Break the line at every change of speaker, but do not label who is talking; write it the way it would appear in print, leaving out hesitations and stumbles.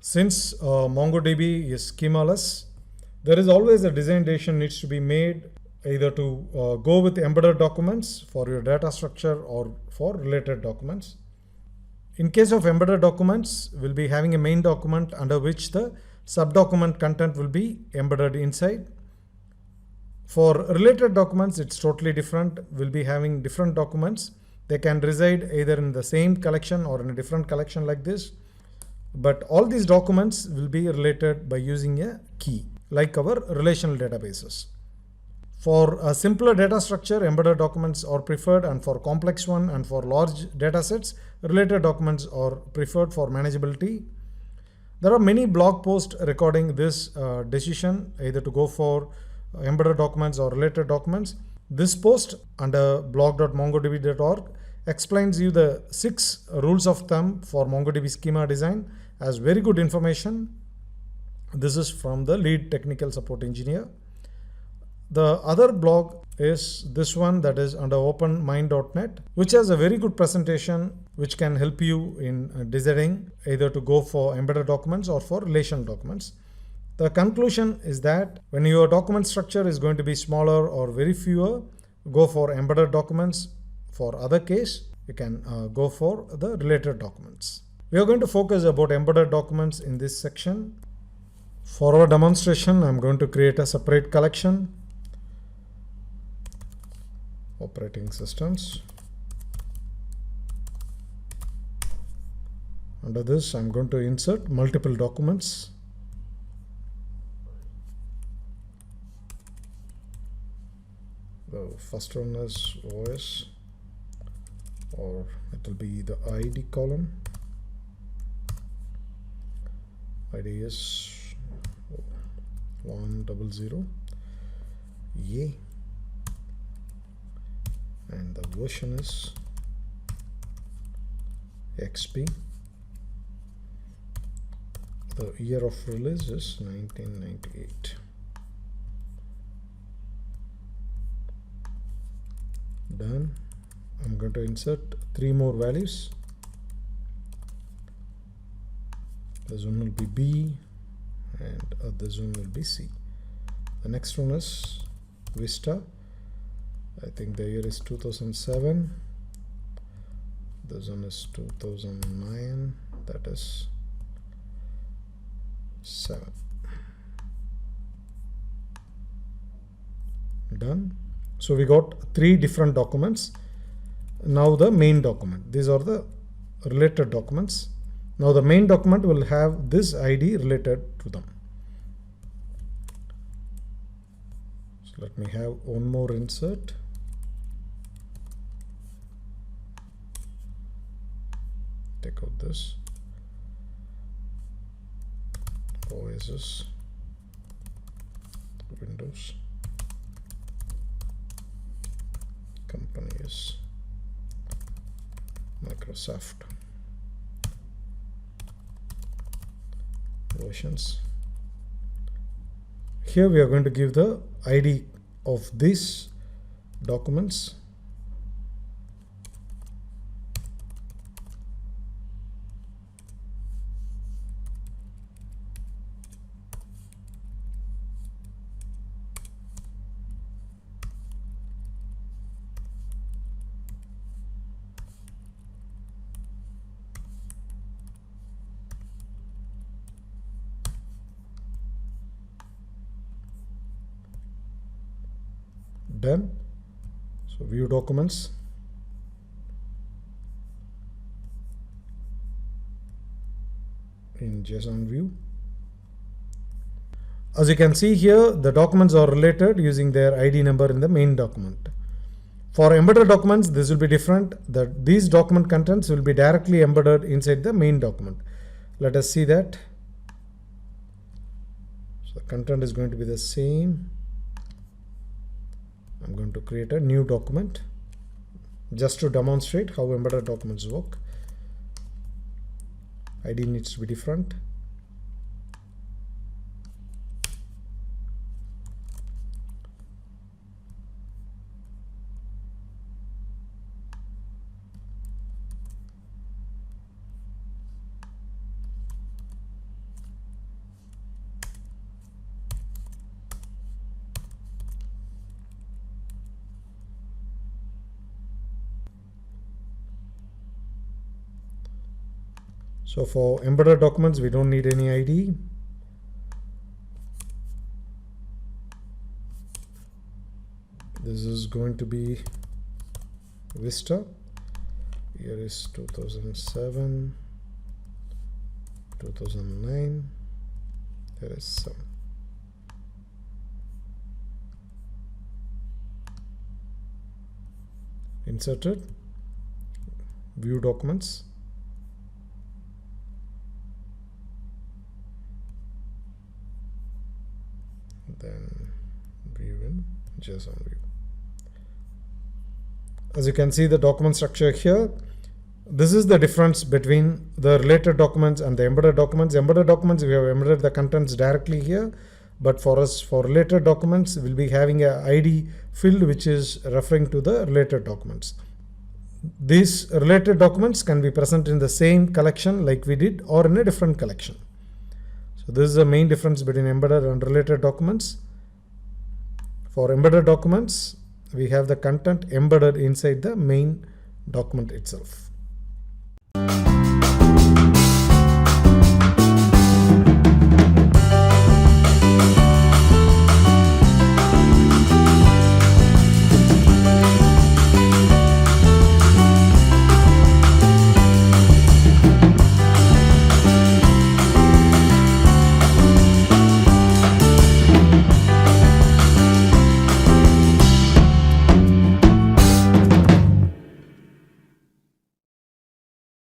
Since MongoDB is schemaless, there is always a design decision needs to be made either to go with embedded documents for your data structure or for related documents. In case of embedded documents, we'll be having a main document under which the subdocument content will be embedded inside. For related documents, it's totally different. We'll be having different documents. They can reside either in the same collection or in a different collection like this. But all these documents will be related by using a key, like our relational databases. For a simpler data structure, embedded documents are preferred, and for complex one and for large data sets, related documents are preferred for manageability. There are many blog posts recording this decision, either to go for embedded documents or related documents. This post under blog.mongodb.org explains you the 6 rules of thumb for MongoDB schema design as very good information. This is from the lead technical support engineer. The other blog is this one, that is under openmind.net, which has a very good presentation which can help you in deciding either to go for embedded documents or for relational documents. The conclusion is that when your document structure is going to be smaller or very fewer, go for embedded documents. For other case, you can go for the related documents. We are going to focus about embedded documents in this section. For our demonstration, I'm going to create a separate collection. Operating systems. Under this, I'm going to insert multiple documents. The first one is OS, or it will be the ID column. ID is 100. Yeah. And the version is XP. The year of release is 1998. Done. I'm going to insert 3 more values. This one will be B and this one will be C. The next one is Vista. I think the year is 2007. This one is 2009. That is 7. Done. So we got 3 different documents. Now the main document. These are the related documents. Now the main document will have this ID related to them. So let me have one more insert. Take out this. OSS, Windows, company is Microsoft, versions. Here we are going to give the ID of these documents. Done. So view documents. In JSON view. As you can see here, the documents are related using their ID number in the main document. For embedded documents, this will be different. These document contents will be directly embedded inside the main document. Let us see that. So the content is going to be the same. I'm going to create a new document just to demonstrate how embedded documents work. ID needs to be different. So for embedded documents, we don't need any ID. This is going to be Vista. Here is 2007, 2009. There is some. Inserted. View documents. Then view in JSON view. As you can see the document structure here, this is the difference between the related documents and the embedded documents. Embedded documents, we have embedded the contents directly here, but for us, for related documents, we'll be having a ID field which is referring to the related documents. These related documents can be present in the same collection like we did, or in a different collection. So this is the main difference between embedded and related documents. For embedded documents, we have the content embedded inside the main document itself.